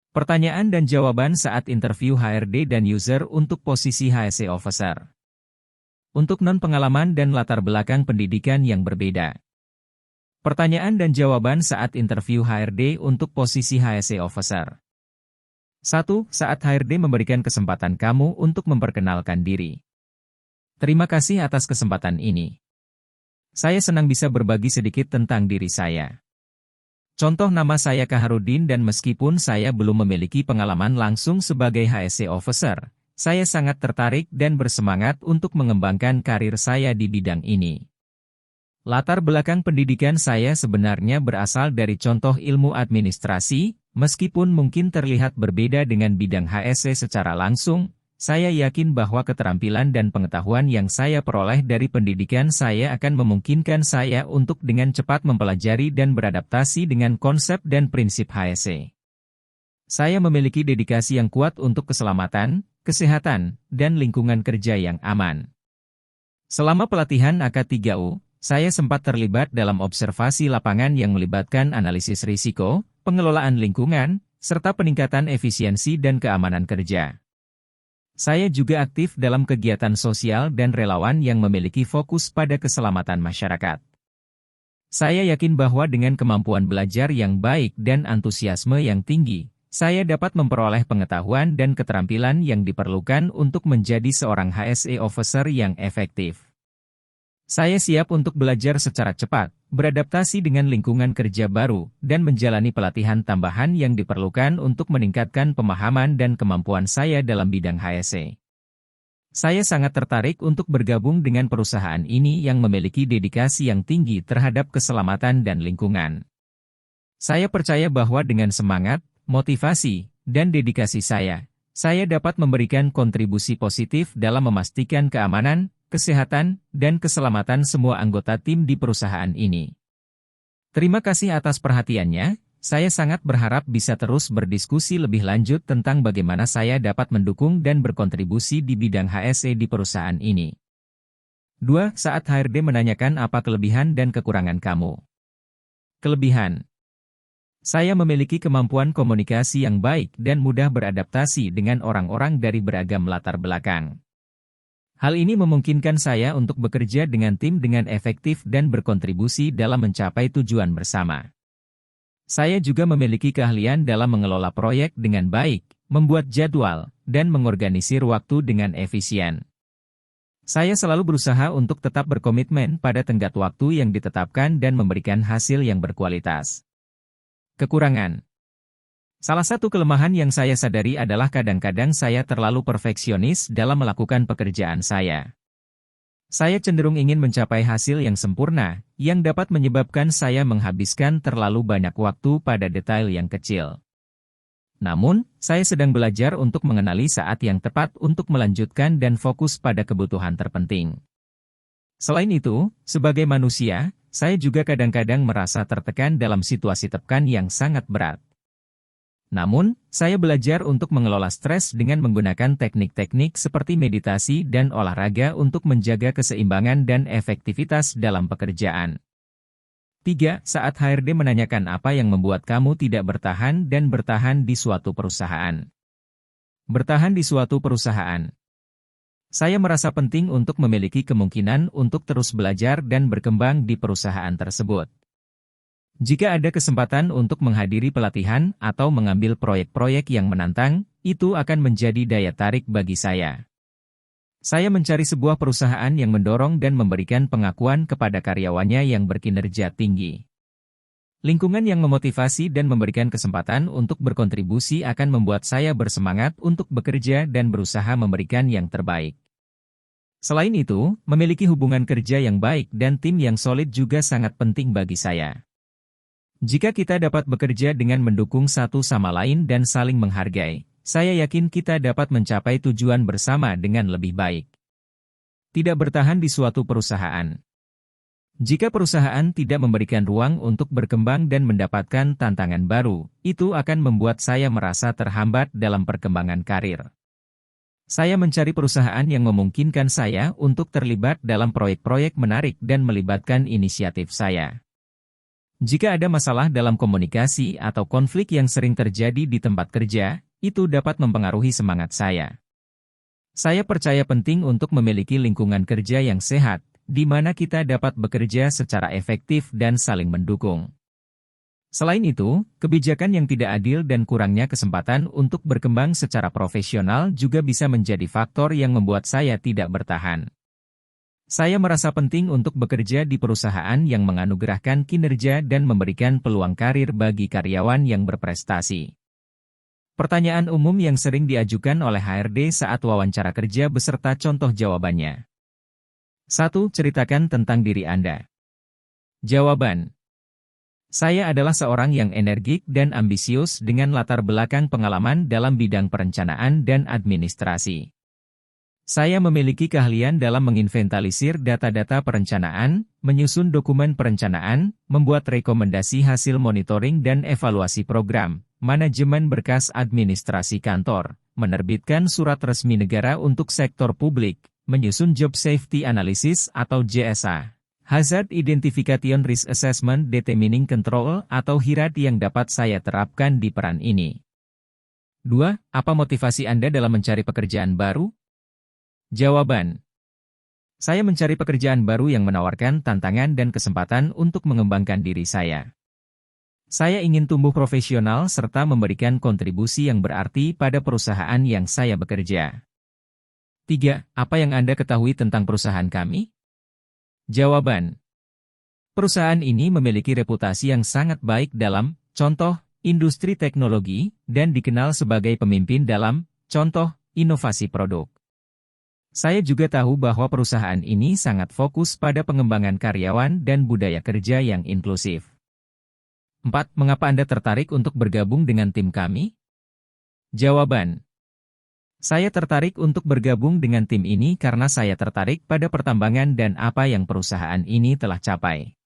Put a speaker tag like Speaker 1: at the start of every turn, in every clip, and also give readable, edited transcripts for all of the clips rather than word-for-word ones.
Speaker 1: Pertanyaan dan jawaban saat interview HRD dan user untuk posisi HSE Officer. Untuk non-pengalaman dan latar belakang pendidikan yang berbeda. Pertanyaan dan jawaban saat interview HRD untuk posisi HSE Officer. 1. Saat HRD memberikan kesempatan kamu untuk memperkenalkan diri. Terima kasih atas kesempatan ini. Saya senang bisa berbagi sedikit tentang diri saya. Contoh, nama saya Kaharudin dan meskipun saya belum memiliki pengalaman langsung sebagai HSE Officer, saya sangat tertarik dan bersemangat untuk mengembangkan karir saya di bidang ini. Latar belakang pendidikan saya sebenarnya berasal dari contoh ilmu administrasi, meskipun mungkin terlihat berbeda dengan bidang HSE secara langsung. Saya yakin bahwa keterampilan dan pengetahuan yang saya peroleh dari pendidikan saya akan memungkinkan saya untuk dengan cepat mempelajari dan beradaptasi dengan konsep dan prinsip HSE. Saya memiliki dedikasi yang kuat untuk keselamatan, kesehatan, dan lingkungan kerja yang aman. Selama pelatihan AK3U, saya sempat terlibat dalam observasi lapangan yang melibatkan analisis risiko, pengelolaan lingkungan, serta peningkatan efisiensi dan keamanan kerja. Saya juga aktif dalam kegiatan sosial dan relawan yang memiliki fokus pada keselamatan masyarakat. Saya yakin bahwa dengan kemampuan belajar yang baik dan antusiasme yang tinggi, saya dapat memperoleh pengetahuan dan keterampilan yang diperlukan untuk menjadi seorang HSE Officer yang efektif. Saya siap untuk belajar secara cepat, beradaptasi dengan lingkungan kerja baru, dan menjalani pelatihan tambahan yang diperlukan untuk meningkatkan pemahaman dan kemampuan saya dalam bidang HSE. Saya sangat tertarik untuk bergabung dengan perusahaan ini yang memiliki dedikasi yang tinggi terhadap keselamatan dan lingkungan. Saya percaya bahwa dengan semangat, motivasi, dan dedikasi saya dapat memberikan kontribusi positif dalam memastikan keamanan, kesehatan, dan keselamatan semua anggota tim di perusahaan ini. Terima kasih atas perhatiannya, saya sangat berharap bisa terus berdiskusi lebih lanjut tentang bagaimana saya dapat mendukung dan berkontribusi di bidang HSE di perusahaan ini. 2. Saat HRD menanyakan apa kelebihan dan kekurangan kamu. Kelebihan. Saya memiliki kemampuan komunikasi yang baik dan mudah beradaptasi dengan orang-orang dari beragam latar belakang. Hal ini memungkinkan saya untuk bekerja dengan tim dengan efektif dan berkontribusi dalam mencapai tujuan bersama. Saya juga memiliki keahlian dalam mengelola proyek dengan baik, membuat jadwal, dan mengorganisir waktu dengan efisien. Saya selalu berusaha untuk tetap berkomitmen pada tenggat waktu yang ditetapkan dan memberikan hasil yang berkualitas. Kekurangan. Salah satu kelemahan yang saya sadari adalah kadang-kadang saya terlalu perfeksionis dalam melakukan pekerjaan saya. Saya cenderung ingin mencapai hasil yang sempurna, yang dapat menyebabkan saya menghabiskan terlalu banyak waktu pada detail yang kecil. Namun, saya sedang belajar untuk mengenali saat yang tepat untuk melanjutkan dan fokus pada kebutuhan terpenting. Selain itu, sebagai manusia, saya juga kadang-kadang merasa tertekan dalam situasi tekan yang sangat berat. Namun, saya belajar untuk mengelola stres dengan menggunakan teknik-teknik seperti meditasi dan olahraga untuk menjaga keseimbangan dan efektivitas dalam pekerjaan. 3. Saat HRD menanyakan apa yang membuat kamu tidak bertahan dan bertahan di suatu perusahaan. Bertahan di suatu perusahaan. Saya merasa penting untuk memiliki kemungkinan untuk terus belajar dan berkembang di perusahaan tersebut. Jika ada kesempatan untuk menghadiri pelatihan atau mengambil proyek-proyek yang menantang, itu akan menjadi daya tarik bagi saya. Saya mencari sebuah perusahaan yang mendorong dan memberikan pengakuan kepada karyawannya yang berkinerja tinggi. Lingkungan yang memotivasi dan memberikan kesempatan untuk berkontribusi akan membuat saya bersemangat untuk bekerja dan berusaha memberikan yang terbaik. Selain itu, memiliki hubungan kerja yang baik dan tim yang solid juga sangat penting bagi saya. Jika kita dapat bekerja dengan mendukung satu sama lain dan saling menghargai, saya yakin kita dapat mencapai tujuan bersama dengan lebih baik. Tidak bertahan di suatu perusahaan. Jika perusahaan tidak memberikan ruang untuk berkembang dan mendapatkan tantangan baru, itu akan membuat saya merasa terhambat dalam perkembangan karir. Saya mencari perusahaan yang memungkinkan saya untuk terlibat dalam proyek-proyek menarik dan melibatkan inisiatif saya. Jika ada masalah dalam komunikasi atau konflik yang sering terjadi di tempat kerja, itu dapat mempengaruhi semangat saya. Saya percaya penting untuk memiliki lingkungan kerja yang sehat, di mana kita dapat bekerja secara efektif dan saling mendukung. Selain itu, kebijakan yang tidak adil dan kurangnya kesempatan untuk berkembang secara profesional juga bisa menjadi faktor yang membuat saya tidak bertahan. Saya merasa penting untuk bekerja di perusahaan yang menganugerahkan kinerja dan memberikan peluang karir bagi karyawan yang berprestasi. Pertanyaan umum yang sering diajukan oleh HRD saat wawancara kerja beserta contoh jawabannya. 1. Ceritakan tentang diri Anda. Jawaban. Saya adalah seorang yang energik dan ambisius dengan latar belakang pengalaman dalam bidang perencanaan dan administrasi. Saya memiliki keahlian dalam menginventarisir data-data perencanaan, menyusun dokumen perencanaan, membuat rekomendasi hasil monitoring dan evaluasi program, manajemen berkas administrasi kantor, menerbitkan surat resmi negara untuk sektor publik, menyusun Job Safety Analysis atau JSA, Hazard Identification Risk Assessment Determining Control atau HIRAD yang dapat saya terapkan di peran ini. 2. Apa motivasi Anda dalam mencari pekerjaan baru? Jawaban. Saya mencari pekerjaan baru yang menawarkan tantangan dan kesempatan untuk mengembangkan diri saya. Saya ingin tumbuh profesional serta memberikan kontribusi yang berarti pada perusahaan yang saya bekerja. 3. Apa yang Anda ketahui tentang perusahaan kami? Jawaban. Perusahaan ini memiliki reputasi yang sangat baik dalam, contoh, industri teknologi, dan dikenal sebagai pemimpin dalam, contoh, inovasi produk. Saya juga tahu bahwa perusahaan ini sangat fokus pada pengembangan karyawan dan budaya kerja yang inklusif. 4. Mengapa Anda tertarik untuk bergabung dengan tim kami? Jawaban. Saya tertarik untuk bergabung dengan tim ini karena saya tertarik pada pertambangan dan apa yang perusahaan ini telah capai.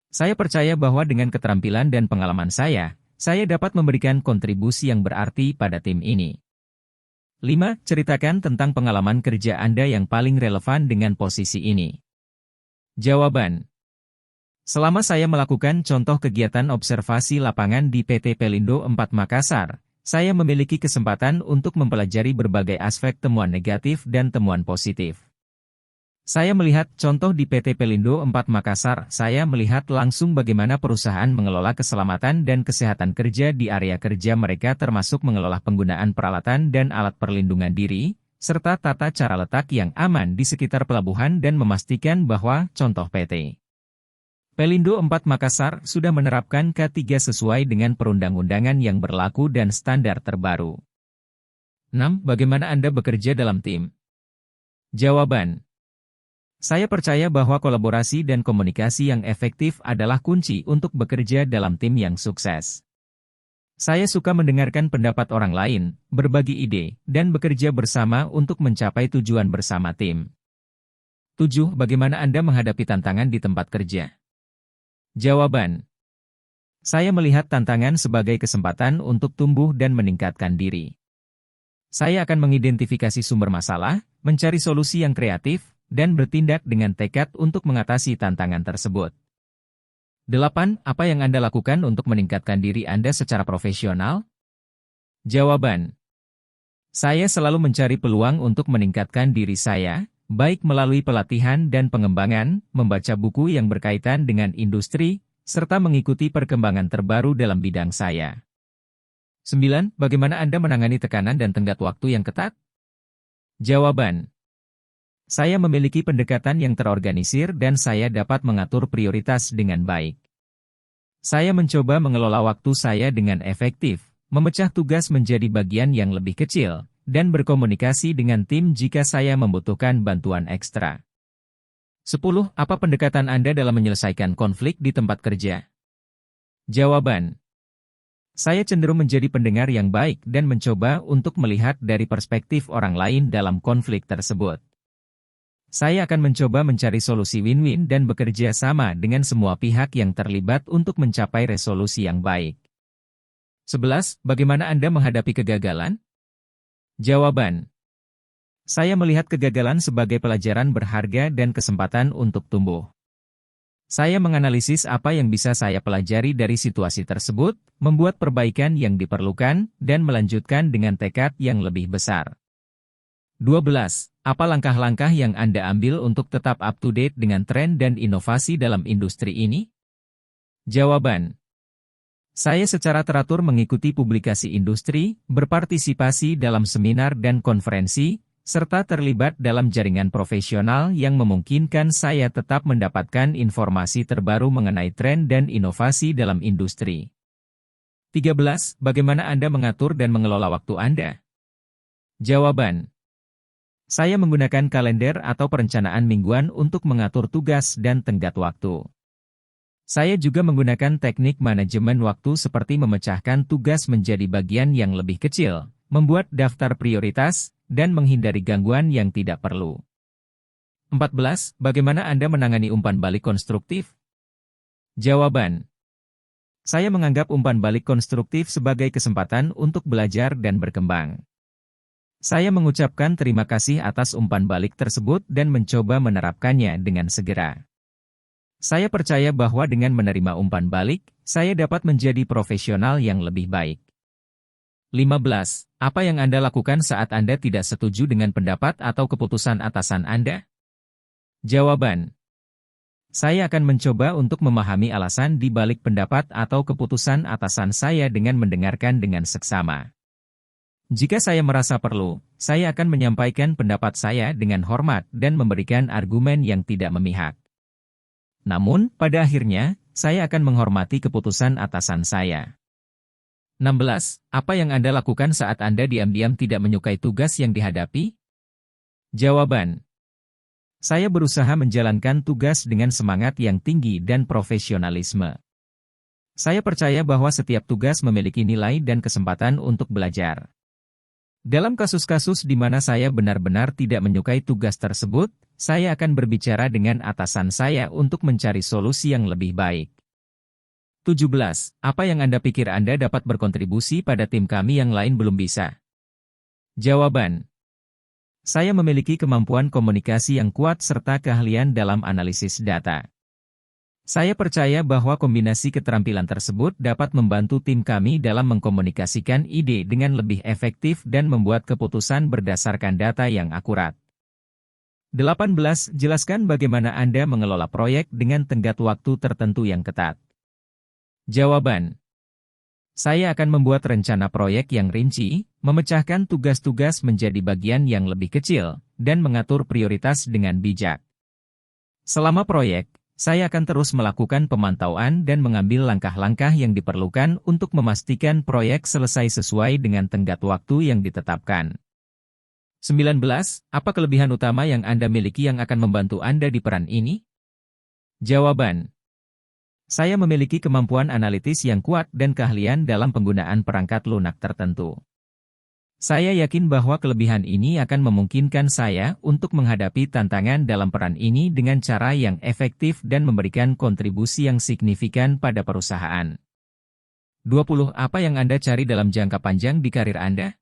Speaker 1: Saya percaya bahwa dengan keterampilan dan pengalaman saya dapat memberikan kontribusi yang berarti pada tim ini. 5. Ceritakan tentang pengalaman kerja Anda yang paling relevan dengan posisi ini. Jawaban. Selama saya melakukan contoh kegiatan observasi lapangan di PT Pelindo 4 Makassar, saya memiliki kesempatan untuk mempelajari berbagai aspek temuan negatif dan temuan positif. Saya melihat contoh di PT Pelindo 4 Makassar, saya melihat langsung bagaimana perusahaan mengelola keselamatan dan kesehatan kerja di area kerja mereka termasuk mengelola penggunaan peralatan dan alat perlindungan diri, serta tata cara letak yang aman di sekitar pelabuhan dan memastikan bahwa contoh PT Pelindo 4 Makassar sudah menerapkan K3 sesuai dengan perundang-undangan yang berlaku dan standar terbaru. 6. Bagaimana Anda bekerja dalam tim? Jawaban. Saya percaya bahwa kolaborasi dan komunikasi yang efektif adalah kunci untuk bekerja dalam tim yang sukses. Saya suka mendengarkan pendapat orang lain, berbagi ide, dan bekerja bersama untuk mencapai tujuan bersama tim. 7. Bagaimana Anda menghadapi tantangan di tempat kerja? Jawaban. Saya melihat tantangan sebagai kesempatan untuk tumbuh dan meningkatkan diri. Saya akan mengidentifikasi sumber masalah, mencari solusi yang kreatif, dan bertindak dengan tekad untuk mengatasi tantangan tersebut. 8. Apa yang Anda lakukan untuk meningkatkan diri Anda secara profesional? Jawaban. Saya selalu mencari peluang untuk meningkatkan diri saya, baik melalui pelatihan dan pengembangan, membaca buku yang berkaitan dengan industri, serta mengikuti perkembangan terbaru dalam bidang saya. 9. Bagaimana Anda menangani tekanan dan tenggat waktu yang ketat? Jawaban. Saya memiliki pendekatan yang terorganisir dan saya dapat mengatur prioritas dengan baik. Saya mencoba mengelola waktu saya dengan efektif, memecah tugas menjadi bagian yang lebih kecil, dan berkomunikasi dengan tim jika saya membutuhkan bantuan ekstra. 10. Apa pendekatan Anda dalam menyelesaikan konflik di tempat kerja? Jawaban. Saya cenderung menjadi pendengar yang baik dan mencoba untuk melihat dari perspektif orang lain dalam konflik tersebut. Saya akan mencoba mencari solusi win-win dan bekerja sama dengan semua pihak yang terlibat untuk mencapai resolusi yang baik. 11. Bagaimana Anda menghadapi kegagalan? Jawaban. Saya melihat kegagalan sebagai pelajaran berharga dan kesempatan untuk tumbuh. Saya menganalisis apa yang bisa saya pelajari dari situasi tersebut, membuat perbaikan yang diperlukan, dan melanjutkan dengan tekad yang lebih besar. 12. Apa langkah-langkah yang Anda ambil untuk tetap up-to-date dengan tren dan inovasi dalam industri ini? Jawaban. Saya secara teratur mengikuti publikasi industri, berpartisipasi dalam seminar dan konferensi, serta terlibat dalam jaringan profesional yang memungkinkan saya tetap mendapatkan informasi terbaru mengenai tren dan inovasi dalam industri. 13. Bagaimana Anda mengatur dan mengelola waktu Anda? Jawaban. Saya menggunakan kalender atau perencanaan mingguan untuk mengatur tugas dan tenggat waktu. Saya juga menggunakan teknik manajemen waktu seperti memecahkan tugas menjadi bagian yang lebih kecil, membuat daftar prioritas, dan menghindari gangguan yang tidak perlu. 14. Bagaimana Anda menangani umpan balik konstruktif? Jawaban. Saya menganggap umpan balik konstruktif sebagai kesempatan untuk belajar dan berkembang. Saya mengucapkan terima kasih atas umpan balik tersebut dan mencoba menerapkannya dengan segera. Saya percaya bahwa dengan menerima umpan balik, saya dapat menjadi profesional yang lebih baik. 15. Apa yang Anda lakukan saat Anda tidak setuju dengan pendapat atau keputusan atasan Anda? Jawaban. Saya akan mencoba untuk memahami alasan di balik pendapat atau keputusan atasan saya dengan mendengarkan dengan seksama. Jika saya merasa perlu, saya akan menyampaikan pendapat saya dengan hormat dan memberikan argumen yang tidak memihak. Namun, pada akhirnya, saya akan menghormati keputusan atasan saya. 16. Apa yang Anda lakukan saat Anda diam-diam tidak menyukai tugas yang dihadapi? Jawaban. Saya berusaha menjalankan tugas dengan semangat yang tinggi dan profesionalisme. Saya percaya bahwa setiap tugas memiliki nilai dan kesempatan untuk belajar. Dalam kasus-kasus di mana saya benar-benar tidak menyukai tugas tersebut, saya akan berbicara dengan atasan saya untuk mencari solusi yang lebih baik. 17. Apa yang Anda pikir Anda dapat berkontribusi pada tim kami yang lain belum bisa? Jawaban. Saya memiliki kemampuan komunikasi yang kuat serta keahlian dalam analisis data. Saya percaya bahwa kombinasi keterampilan tersebut dapat membantu tim kami dalam mengkomunikasikan ide dengan lebih efektif dan membuat keputusan berdasarkan data yang akurat. 18. Jelaskan bagaimana Anda mengelola proyek dengan tenggat waktu tertentu yang ketat. Jawaban. Saya akan membuat rencana proyek yang rinci, memecahkan tugas-tugas menjadi bagian yang lebih kecil, dan mengatur prioritas dengan bijak. Selama proyek, saya akan terus melakukan pemantauan dan mengambil langkah-langkah yang diperlukan untuk memastikan proyek selesai sesuai dengan tenggat waktu yang ditetapkan. 19. Apa kelebihan utama yang Anda miliki yang akan membantu Anda di peran ini? Jawaban. Saya memiliki kemampuan analitis yang kuat dan keahlian dalam penggunaan perangkat lunak tertentu. Saya yakin bahwa kelebihan ini akan memungkinkan saya untuk menghadapi tantangan dalam peran ini dengan cara yang efektif dan memberikan kontribusi yang signifikan pada perusahaan. 20. Apa yang Anda cari dalam jangka panjang di karir Anda?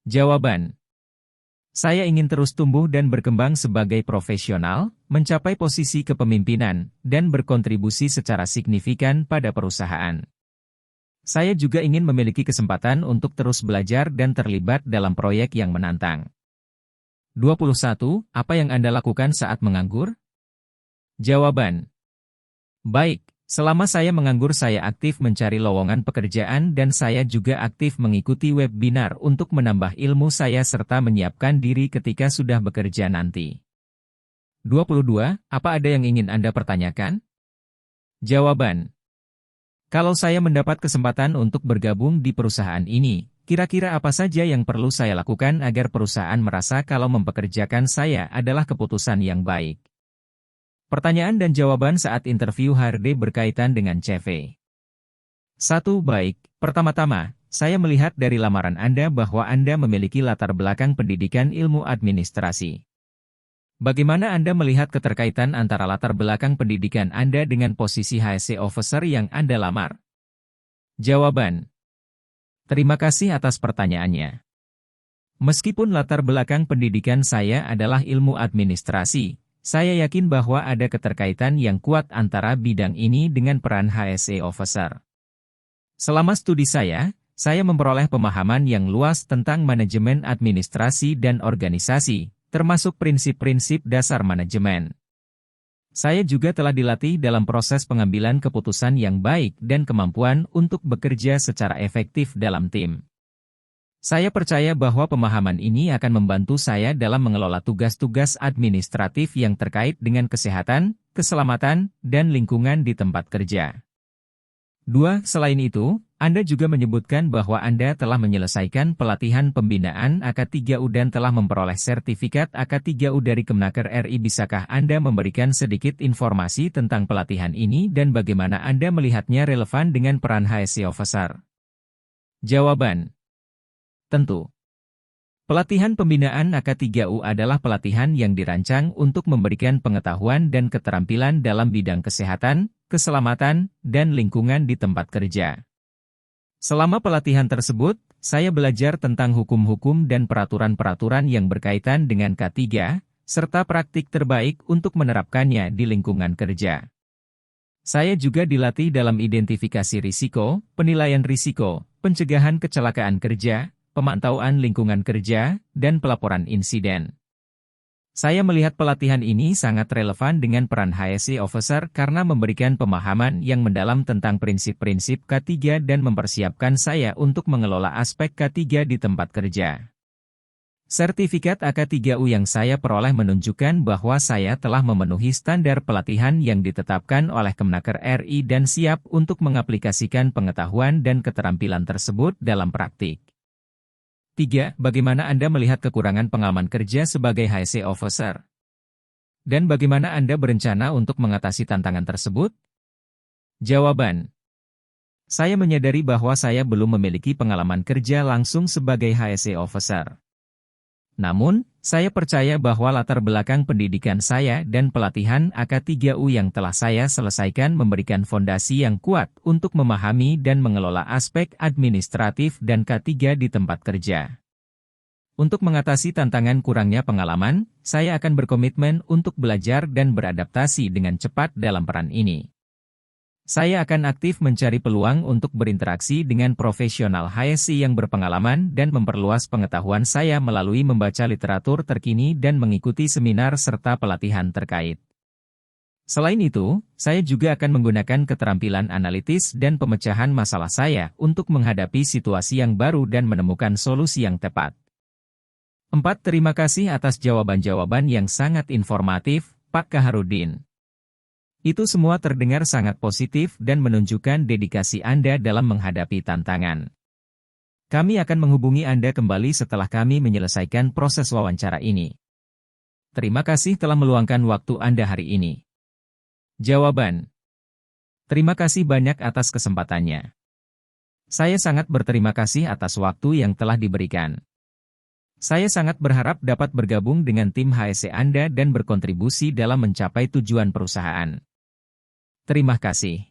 Speaker 1: Jawaban. Saya ingin terus tumbuh dan berkembang sebagai profesional, mencapai posisi kepemimpinan, dan berkontribusi secara signifikan pada perusahaan. Saya juga ingin memiliki kesempatan untuk terus belajar dan terlibat dalam proyek yang menantang. 21. Apa yang Anda lakukan saat menganggur? Jawaban. Baik. Selama saya menganggur saya aktif mencari lowongan pekerjaan dan saya juga aktif mengikuti webinar untuk menambah ilmu saya serta menyiapkan diri ketika sudah bekerja nanti. 22. Apa ada yang ingin Anda pertanyakan? Jawaban. Kalau saya mendapat kesempatan untuk bergabung di perusahaan ini, kira-kira apa saja yang perlu saya lakukan agar perusahaan merasa kalau mempekerjakan saya adalah keputusan yang baik? Pertanyaan dan jawaban saat interview HRD berkaitan dengan CV. 1. Baik, pertama-tama, saya melihat dari lamaran Anda bahwa Anda memiliki latar belakang pendidikan ilmu administrasi. Bagaimana Anda melihat keterkaitan antara latar belakang pendidikan Anda dengan posisi HSE Officer yang Anda lamar? Jawaban. Terima kasih atas pertanyaannya. Meskipun latar belakang pendidikan saya adalah ilmu administrasi, Saya yakin bahwa ada keterkaitan yang kuat antara bidang ini dengan peran HSE Officer. Selama studi saya memperoleh pemahaman yang luas tentang manajemen administrasi dan organisasi, termasuk prinsip-prinsip dasar manajemen. Saya juga telah dilatih dalam proses pengambilan keputusan yang baik dan kemampuan untuk bekerja secara efektif dalam tim. Saya percaya bahwa pemahaman ini akan membantu saya dalam mengelola tugas-tugas administratif yang terkait dengan kesehatan, keselamatan, dan lingkungan di tempat kerja. 2. Selain itu, Anda juga menyebutkan bahwa Anda telah menyelesaikan pelatihan pembinaan AK3U dan telah memperoleh sertifikat AK3U dari Kemenaker RI. Bisakah Anda memberikan sedikit informasi tentang pelatihan ini dan bagaimana Anda melihatnya relevan dengan peran HSE Officer? Jawaban: tentu. Pelatihan pembinaan AK3U adalah pelatihan yang dirancang untuk memberikan pengetahuan dan keterampilan dalam bidang kesehatan, keselamatan, dan lingkungan di tempat kerja. Selama pelatihan tersebut, saya belajar tentang hukum-hukum dan peraturan-peraturan yang berkaitan dengan K3, serta praktik terbaik untuk menerapkannya di lingkungan kerja. Saya juga dilatih dalam identifikasi risiko, penilaian risiko, pencegahan kecelakaan kerja, pemantauan lingkungan kerja, dan pelaporan insiden. Saya melihat pelatihan ini sangat relevan dengan peran HSE Officer karena memberikan pemahaman yang mendalam tentang prinsip-prinsip K3 dan mempersiapkan saya untuk mengelola aspek K3 di tempat kerja. Sertifikat AK3U yang saya peroleh menunjukkan bahwa saya telah memenuhi standar pelatihan yang ditetapkan oleh Kemenaker RI dan siap untuk mengaplikasikan pengetahuan dan keterampilan tersebut dalam praktik. 3. Bagaimana Anda melihat kekurangan pengalaman kerja sebagai HSE Officer? Dan bagaimana Anda berencana untuk mengatasi tantangan tersebut? Jawaban: saya menyadari bahwa saya belum memiliki pengalaman kerja langsung sebagai HSE Officer. Namun, saya percaya bahwa latar belakang pendidikan saya dan pelatihan AK3U yang telah saya selesaikan memberikan fondasi yang kuat untuk memahami dan mengelola aspek administratif dan K3 di tempat kerja. Untuk mengatasi tantangan kurangnya pengalaman, saya akan berkomitmen untuk belajar dan beradaptasi dengan cepat dalam peran ini. Saya akan aktif mencari peluang untuk berinteraksi dengan profesional HSE yang berpengalaman dan memperluas pengetahuan saya melalui membaca literatur terkini dan mengikuti seminar serta pelatihan terkait. Selain itu, saya juga akan menggunakan keterampilan analitis dan pemecahan masalah saya untuk menghadapi situasi yang baru dan menemukan solusi yang tepat. 4. Terima kasih atas jawaban-jawaban yang sangat informatif, Pak Kaharudin. Itu semua terdengar sangat positif dan menunjukkan dedikasi Anda dalam menghadapi tantangan. Kami akan menghubungi Anda kembali setelah kami menyelesaikan proses wawancara ini. Terima kasih telah meluangkan waktu Anda hari ini. Jawaban: terima kasih banyak atas kesempatannya. Saya sangat berterima kasih atas waktu yang telah diberikan. Saya sangat berharap dapat bergabung dengan tim HSE Anda dan berkontribusi dalam mencapai tujuan perusahaan. Terima kasih.